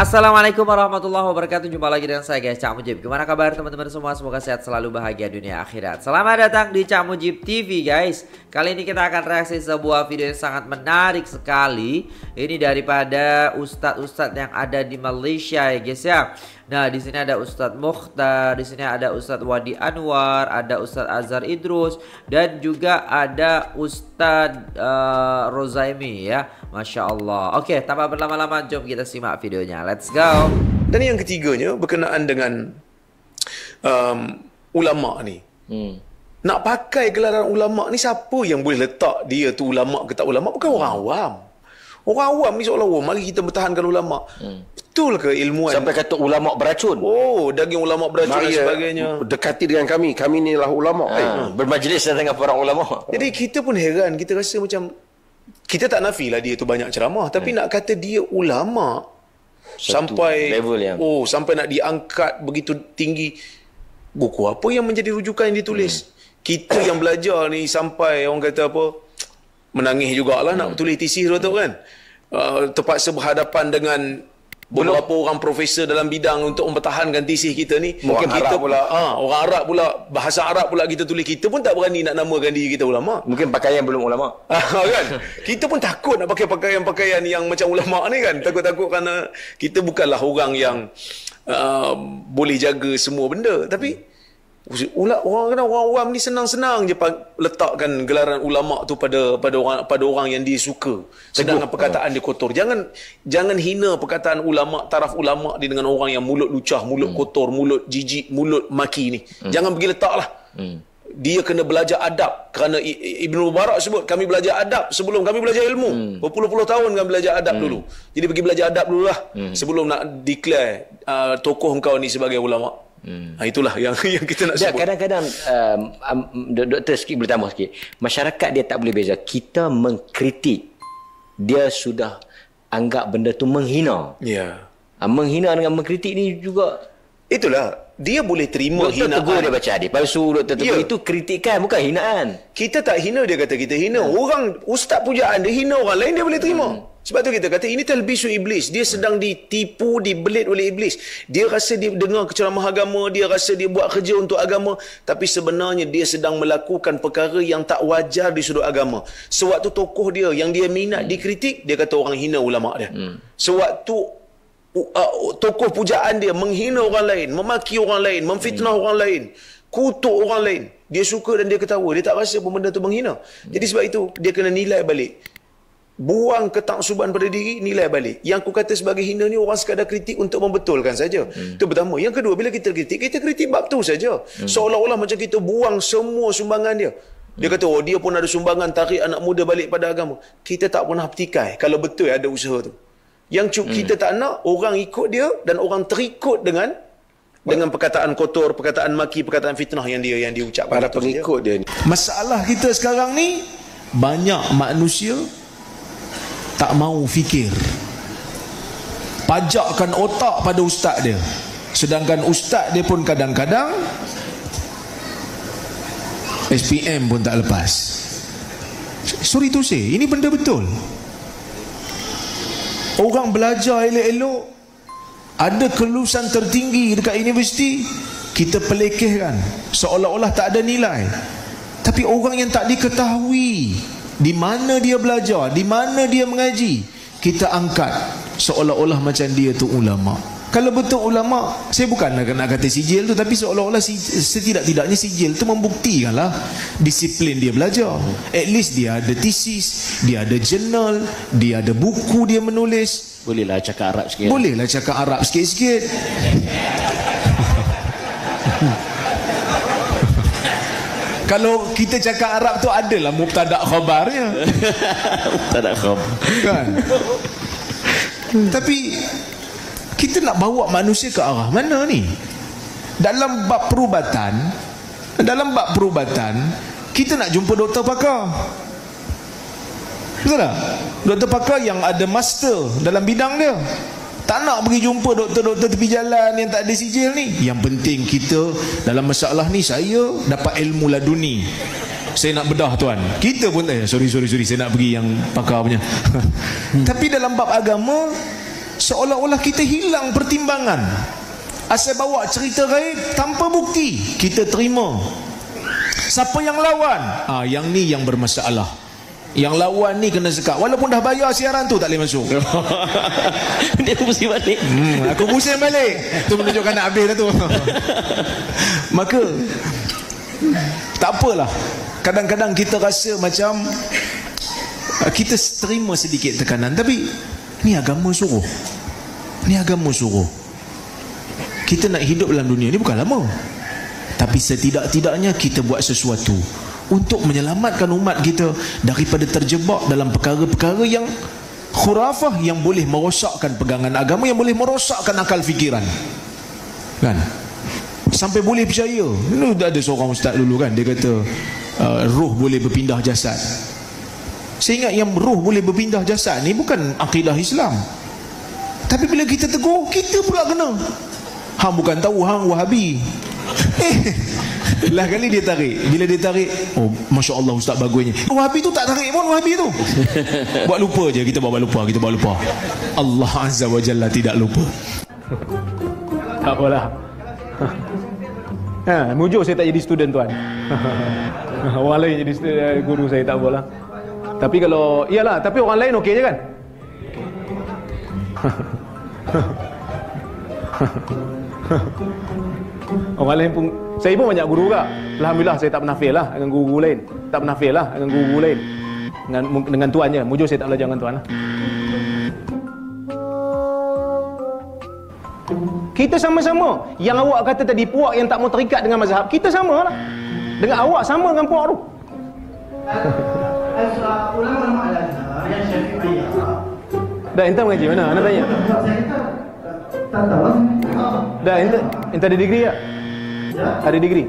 Assalamualaikum warahmatullahi wabarakatuh. Jumpa lagi dengan saya guys, Cak Mujib. Gimana kabar teman-teman semua? Semoga sehat selalu, bahagia dunia akhirat. Selamat datang di Cak Mujib TV guys. Kali ini kita akan reaksi sebuah video yang sangat menarik sekali. Ini daripada ustadz-ustadz yang ada di Malaysia ya guys ya. Nah, di sini ada Ustadz Mukhtar, di sini ada Ustadz Wadi Anwar, ada Ustadz Azhar Idrus, dan juga ada Ustadz Rozaimi ya. Masya Allah. Oke, tanpa berlama-lama, jom kita simak videonya. Let's go. Dan yang ketiganya berkenaan dengan ulama ni. Nak pakai gelaran ulama ni, siapa yang boleh letak dia tu ulama ke tak ulama? Bukan orang awam. Orang awam ni seolah-olah mari kita bertahankan ulama. Betul ke ilmuwan? Sampai kata ulama beracun. Oh, daging ulama beracun dan sebagainya. Dekati dengan kami. Kami ni lah ulama. Bermajlis dengan para ulama. Jadi kita pun heran. Kita rasa macam, kita tak nafilah dia tu banyak ceramah. Tapi nak kata dia ulama sampai level yang sampai nak diangkat begitu tinggi. Buku apa yang menjadi rujukan yang ditulis? Kita yang belajar ni sampai orang kata apa, menangis jugalah nak tulis tesis tu kan. Terpaksa berhadapan dengan beberapa orang profesor dalam bidang untuk mempertahankan tesis kita ni. Mungkin kita pula orang Arab pula, bahasa Arab pula kita tulis. Kita pun tak berani nak namakan diri kita ulama. Mungkin pakaian belum ulama. Kan? Kita pun takut nak pakai pakaian-pakaian yang macam ulama ni kan. Takut-takut kerana kita bukanlah orang yang boleh jaga semua benda. Tapi orang awam ni senang-senang je letakkan gelaran ulama tu pada orang yang dia suka. Sedangkan perkataan dia kotor. Jangan hina perkataan ulama, taraf ulama dia dengan orang yang mulut lucah, mulut kotor, mulut jijik, mulut maki ni. Jangan pergi letaklah. Dia kena belajar adab. Kerana Ibnu Mubarak sebut, kami belajar adab sebelum kami belajar ilmu. Berpuluh-puluh tahun kami belajar adab dulu. Jadi pergi belajar adab dululah sebelum nak declare tokoh engkau ni sebagai ulama. Itulah yang kita nak sebut. Kadang-kadang doktor sikit boleh tambah sikit. Masyarakat dia tak boleh beza. Kita mengkritik, dia sudah anggap benda tu menghina. Ya. Menghina dengan mengkritik ni juga. Itulah, dia boleh terima Doktor hinaan. tegur dia baca hadis palsu. Doktor tegur itu kritikan, bukan hinaan. Kita tak hina, dia kata kita hina. Orang ustaz pujaan dia hina orang lain, dia boleh terima. Sebab tu kita kata ini talbisu iblis. Dia sedang ditipu, dibelit oleh iblis. Dia rasa dia dengar ceramah agama, dia rasa dia buat kerja untuk agama, tapi sebenarnya dia sedang melakukan perkara yang tak wajar di sudut agama. Sewaktu tokoh dia yang dia minat dikritik, dia kata orang hina ulama dia. Sewaktu tokoh pujaan dia menghina orang lain, memaki orang lain, memfitnah orang lain, kutuk orang lain, dia suka dan dia ketawa. Dia tak rasa pun benda tu menghina. Jadi sebab itu dia kena nilai balik. Buang ketaksuban pada diri, nilai balik. Yang aku kata sebagai hina ni orang sekadar kritik untuk membetulkan saja. Itu pertama. Yang kedua, bila kita kritik bab tu saja. Seolah-olah macam kita buang semua sumbangan dia. Dia kata, oh dia pun ada sumbangan tarik anak muda balik pada agama. Kita tak pernah petikai kalau betul ada usaha tu. Yang kita tak nak orang ikut dia dan orang terikut dengan perkataan kotor, perkataan maki, perkataan fitnah yang dia ucapkan. Para pengikut dia ni. Masalah kita sekarang ni, banyak manusia tak mau fikir, pajakkan otak pada ustaz dia. Sedangkan ustaz dia pun kadang-kadang SPM pun tak lepas. Sorry to say, ini benda betul. Orang belajar elok-elok, ada kelulusan tertinggi dekat universiti, kita pelekehkan seolah-olah tak ada nilai. Tapi orang yang tak diketahui di mana dia belajar, di mana dia mengaji, kita angkat seolah-olah macam dia tu ulama. Kalau betul ulama, saya bukanlah nak kata sijil tu, tapi seolah-olah setidak-tidaknya sijil tu membuktikanlah disiplin dia belajar. At least dia ada tesis, dia ada jurnal, dia ada buku dia menulis. Bolehlah cakap Arab sikit. Bolehlah cakap Arab sikit-sikit. Kalau kita cakap Arab tu adalah mubtada' khabarnya. Mubtada' khabar. Kan? Tapi kita nak bawa manusia ke arah mana ni? Dalam bab perubatan, kita nak jumpa doktor pakar. Betul tak? Doktor pakar yang ada master dalam bidang dia. Tak nak pergi jumpa doktor-doktor tepi jalan yang tak ada sijil ni. Yang penting kita dalam masalah ni, saya dapat ilmu laduni, saya nak bedah tuan. Kita pun sorry saya nak pergi yang pakar punya. Tapi dalam bab agama, Seolah-olah kita hilang pertimbangan. Asal bawa cerita gaib tanpa bukti, kita terima. Siapa yang lawan? Yang ni yang bermasalah. Yang lawan ni kena sekat. Walaupun dah bayar siaran tu, tak boleh masuk. Dia pusing balik. Aku pusing balik. Tu menunjukkan nak habis dah tu. Maka tak apalah. Kadang-kadang kita rasa macam kita terima sedikit tekanan, tapi ni agama suruh. Ni agama suruh. Kita nak hidup dalam dunia ni bukan lama, tapi setidak-tidaknya kita buat sesuatu untuk menyelamatkan umat kita daripada terjebak dalam perkara-perkara yang khurafah, yang boleh merosakkan pegangan agama, yang boleh merosakkan akal fikiran, kan? Sampai boleh percaya. Ini ada seorang ustaz dulu kan, dia kata roh boleh berpindah jasad. Saya ingat yang roh boleh berpindah jasad ni bukan akidah Islam, tapi bila kita tegur, kita pula kena. Hang bukan tahu, hang Wahabi. Lah kali dia tarik. Bila dia tarik, oh Masya Allah ustaz bagusnya. Wahabi tu tak tarik pun, Wahabi tu buat lupa je. Kita buat lupa, kita buat lupa. Allah Azza wa Jalla tidak lupa. Tak apalah. Mujur saya tak jadi student tuan. Orang lain jadi guru saya, tak apalah. Tapi kalau, iyalah, tapi orang lain okey je kan? Orang lain pun, saya pun banyak guru juga. Alhamdulillah saya tak pernah fail lah dengan guru lain. Tak pernah fail lah dengan guru lain. Dengan tuannya. Mujur saya tak belajar dengan tuan lah. Kita sama-sama. Yang awak kata tadi, puak yang tak mau terikat dengan mazhab, kita sama lah. Dengan awak sama dengan puak tu. Ulama-ulama Al-Azhar yang Syafi'iyah. Dah, ente mengaji mana? Anda tanya. Tak tahu. Dah, ente ada degree tak? Ya. Ada degree?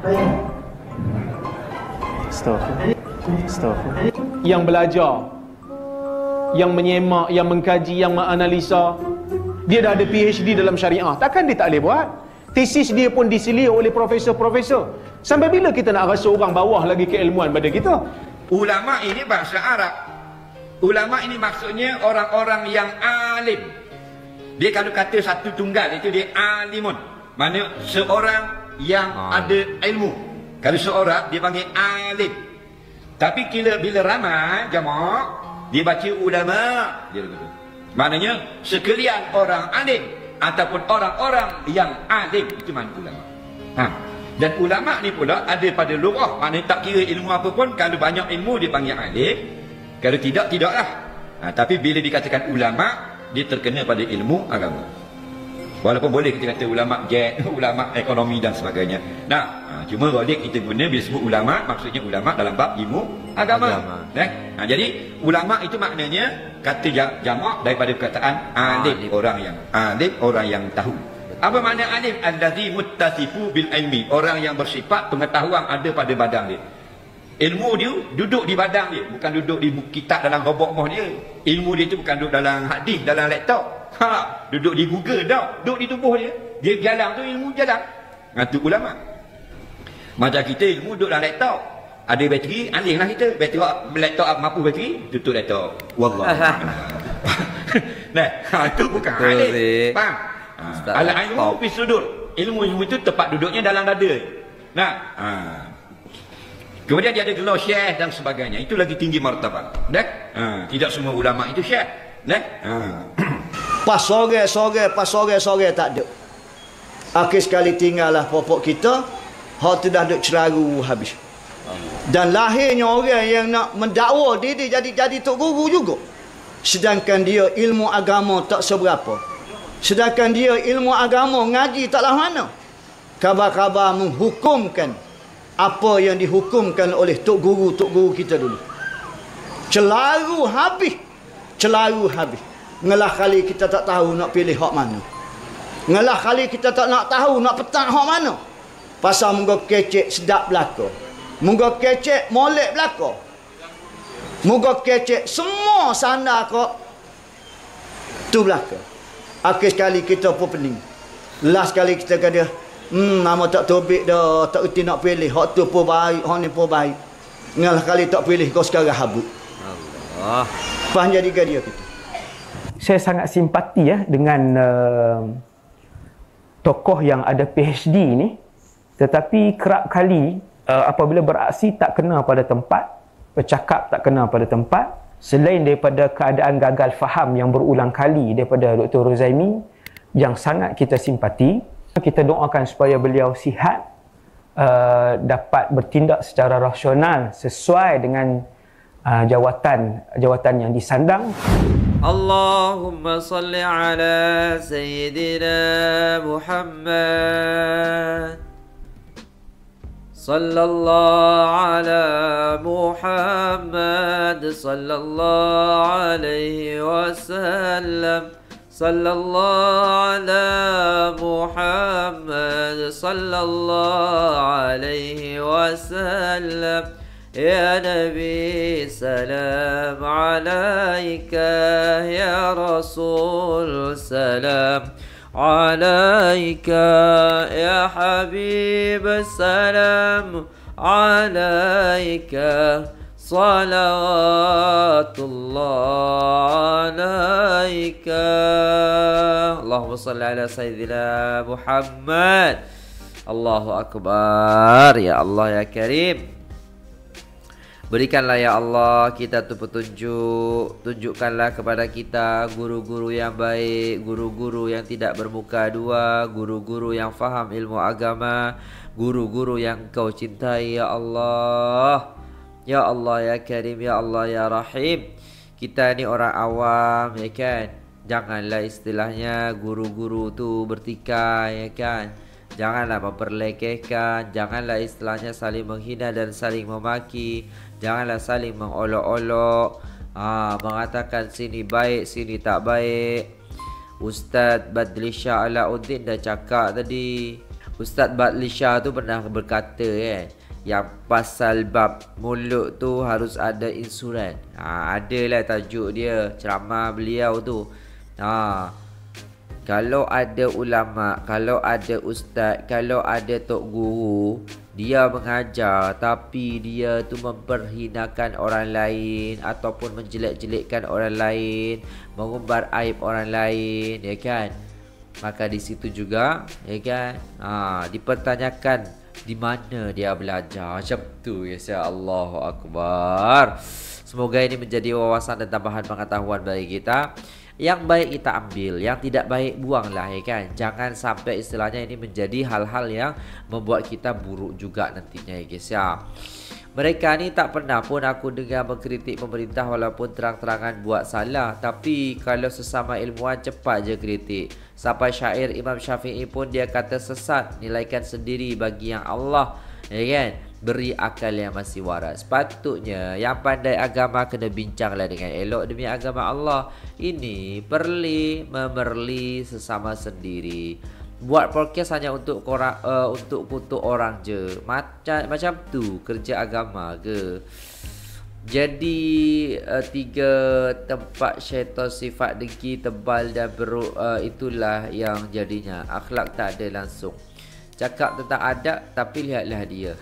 Tanya. Astaghfirullah. Yang belajar, yang menyemak, yang mengkaji, yang menganalisa, dia dah ada PhD dalam syariah. Takkan dia tak boleh buat? Tesis dia pun diselir oleh profesor-profesor. Sampai bila kita nak rasa orang bawah lagi keilmuan pada kita? Ulama ini bahasa Arab. Ulama ini maksudnya orang-orang yang alim. Dia kalau kata satu tunggal itu dia alimun. Maksudnya seorang yang ada ilmu. Kalau seorang dia panggil alim. Tapi bila ramai jamaah dia baca ulama, dia begitu. Maknanya sekalian orang alim ataupun orang-orang yang alim, itu makna ulama. Dan ulama ni pula ada pada lughah, maknanya tak kira ilmu apa pun, kalau banyak ilmu dia panggil alim, kalau tidak, tidaklah. Tapi bila dikatakan ulama, dia terkena pada ilmu agama. Walaupun boleh kita kata ulama jet, ulama ekonomi dan sebagainya. Cuma rolik kita guna bila sebut ulama, maksudnya ulama dalam bab ilmu agama. Jadi ulama itu maknanya kata jamak daripada perkataan alim, orang yang alim, orang yang tahu. Apa makna alim? Allazi muttasifu bil ilmi, orang yang bersifat pengetahuan ada pada badan dia. Ilmu dia duduk di badan dia, bukan duduk di kitab dalam robot moh dia. Ilmu dia tu bukan duduk dalam hadis, dalam laptop. Duduk di Google dah, duduk di tubuh dia. Dia jalan tu ilmu jalan. Itu ulama. Macam kita ilmu duduk dalam laptop. Ada bateri, alihlah kita. Bateri laptop mampu bateri, tutup laptop. Wallah. Itu bukan alim. Faham? Al-ilmu fi sudur. Ilmu itu tempat duduknya dalam dada. Kemudian dia ada gelar syekh dan sebagainya. Itu lagi tinggi martabat. Tidak semua ulama itu syekh. Pas sore tak ada. Akhir sekali tinggallah popok kita, hak tu dah duk ceraru habis. Dan lahirnya orang yang nak mendakwa dia jadi tok guru juga. Sedangkan dia ilmu agama tak seberapa. Sedangkan dia ilmu agama ngaji taklah mana. Khabar-khabar menghukumkan apa yang dihukumkan oleh tok guru kita dulu. Celaru habis. Ngelah kali kita tak tahu nak pilih hak mana. Ngelah kali kita tak nak tahu nak petang hak mana. Pasal munggah kecek sedap belaka. Munggah kecek molek belaka. Munggah kecek semua sandar kok tu belaka. Akhir sekali kita pun pening. Last kali kita kata, nama tak tobik dah, tak erti nak pilih. Hak tu pun baik, hak ni pun baik. Ngalah kali tak pilih, kau sekarang habuk. Allah. Faham jadi dia kita. saya sangat simpati dengan tokoh yang ada PhD ni, tetapi kerap kali apabila beraksi tak kena pada tempat, bercakap tak kena pada tempat, selain daripada keadaan gagal faham yang berulang kali daripada Dr. Rozaimi yang sangat kita simpati. Kita doakan supaya beliau sihat, dapat bertindak secara rasional sesuai dengan jawatan yang disandang. Allahumma salli ala Sayyidina Muhammad sallallahu ala Muhammad sallallahu alaihi wasallam sallallahu ala Muhammad sallallahu alaihi wasallam. Ya Nabi salam alaika, ya Rasul salam alaika, ya Habib salam alaika, salawatullah alaika. Allahumma salli ala Sayyidina Muhammad. Allahu Akbar. Ya Allah ya Karim, berikanlah ya Allah kita tu petunjuk. Tunjukkanlah kepada kita guru-guru yang baik, guru-guru yang tidak bermuka dua, guru-guru yang faham ilmu agama, guru-guru yang Kau cintai ya Allah. Ya Allah ya Karim, ya Allah ya Rahim. Kita ni orang awam ya kan, janganlah istilahnya guru-guru tu bertikai ya kan. Janganlah memperlekehkan, janganlah istilahnya saling menghina dan saling memaki, janganlah saling mengolok-olok, mengatakan sini baik, sini tak baik. Ustaz Badli Shah Alauddin dah cakap tadi. Ustaz Badli Shah tu pernah berkata yang pasal bab mulut tu harus ada insuran. Adalah tajuk dia, ceramah beliau tu. Kalau ada ulama, kalau ada ustaz, kalau ada tok guru, dia mengajar tapi dia tu memperhinakan orang lain ataupun menjelek-jelekkan orang lain, mengumbar aib orang lain, ya kan? Maka di situ juga, ya kan? Dipertanyakan di mana dia belajar. Macam tu ya, Allahu Akbar. Semoga ini menjadi wawasan dan tambahan pengetahuan bagi kita. Yang baik kita ambil, yang tidak baik buanglah ya kan. Jangan sampai istilahnya ini menjadi hal-hal yang membuat kita buruk juga nantinya ya guys ya. Mereka ni tak pernah pun aku dengar mengkritik pemerintah walaupun terang-terangan buat salah. Tapi kalau sesama ilmuwan cepat je kritik. Sampai syair Imam Syafi'i pun dia kata sesat, nilaikan sendiri bagi yang Allah ya kan. Beri akal yang masih waras. Sepatutnya yang pandai agama kena bincanglah dengan elok demi agama Allah. Ini perli memerli sesama sendiri. Buat podcast hanya untuk korang, untuk kutuk orang je. Macam tu kerja agama ke? Jadi 3 tempat syaitan sifat dengki, tebal dan beruk, itulah yang jadinya akhlak tak ada langsung. Cakap tentang adab tapi lihatlah dia.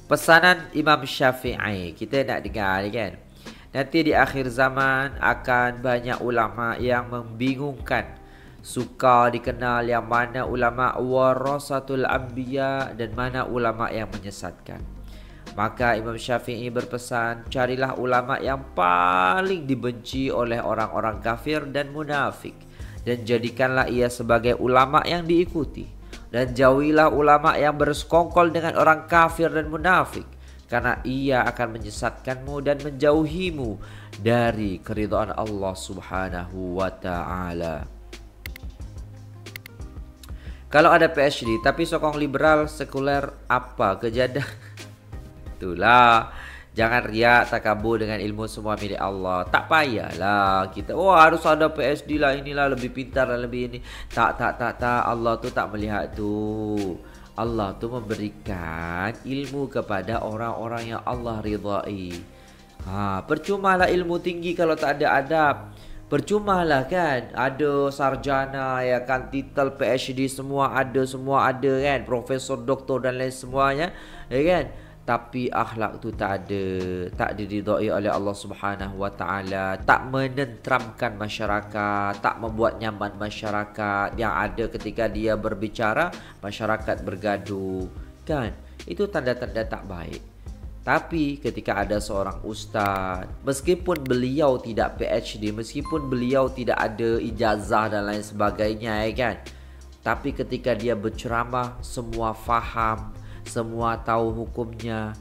Pesanan Imam Syafi'i kita nak dengar kan. Nanti di akhir zaman akan banyak ulama yang membingungkan. Suka dikenal yang mana ulama warasatul anbiya dan mana ulama yang menyesatkan. Maka Imam Syafi'i berpesan, carilah ulama yang paling dibenci oleh orang-orang kafir dan munafik, dan jadikanlah ia sebagai ulama yang diikuti. Dan jauhilah ulama yang bersekongkol dengan orang kafir dan munafik, karena ia akan menyesatkanmu dan menjauhimu dari keridhaan Allah Subhanahu wa ta'ala. Kalau ada PhD tapi sokong liberal sekuler, apa kejadian? Itulah, jangan riak takabur dengan ilmu semua milik Allah. Tak payahlah kita harus ada PhD lah, inilah lebih pintar dan lebih ini. Tak. Allah tu tak melihat tu. Allah tu memberikan ilmu kepada orang-orang yang Allah ridai. Percumalah ilmu tinggi kalau tak ada adab. Percumalah kan, ada sarjana ya kan, titel PhD semua ada kan, profesor, doktor dan lain semuanya ya kan. tapi akhlak tu tak ada, tak diridhai oleh Allah Subhanahu wa taala, tak menenteramkan masyarakat, tak membuat nyaman masyarakat. Yang ada ketika dia berbicara, masyarakat bergaduh, kan? Itu tanda-tanda tak baik. Tapi ketika ada seorang ustaz, meskipun beliau tidak PhD, meskipun beliau tidak ada ijazah dan lain sebagainya, kan? Tapi ketika dia berceramah, semua faham, semua tahu hukumnya,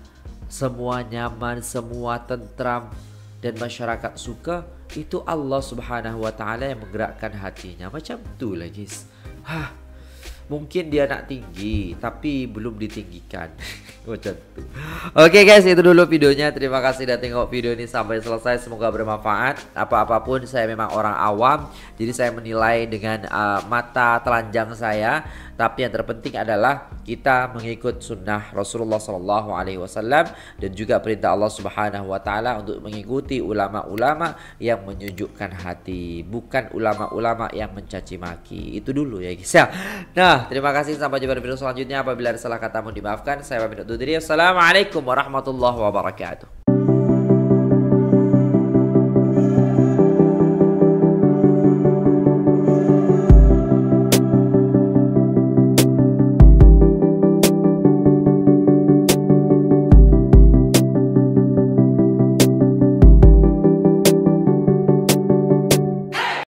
semua nyaman, semua tentram, dan masyarakat suka. Itu Allah Subhanahu wa taala yang menggerakkan hatinya. Macam tu lah guys. Mungkin dia nak tinggi tapi belum ditinggikan. Macam tu. Oke guys, itu dulu videonya. Terima kasih sudah tengok video ini sampai selesai. Semoga bermanfaat. Apa-apapun, saya memang orang awam, jadi saya menilai dengan mata telanjang saya. Tapi yang terpenting adalah kita mengikut sunnah Rasulullah SAW dan juga perintah Allah Subhanahu wa taala untuk mengikuti ulama-ulama yang menyejukkan hati, bukan ulama-ulama yang mencaci maki. Itu dulu ya guys ya. Nah, terima kasih, sampai jumpa di video selanjutnya. Apabila ada salah kata mohon dimaafkan. Saya pamit undur diri. Assalamualaikum warahmatullahi wabarakatuh.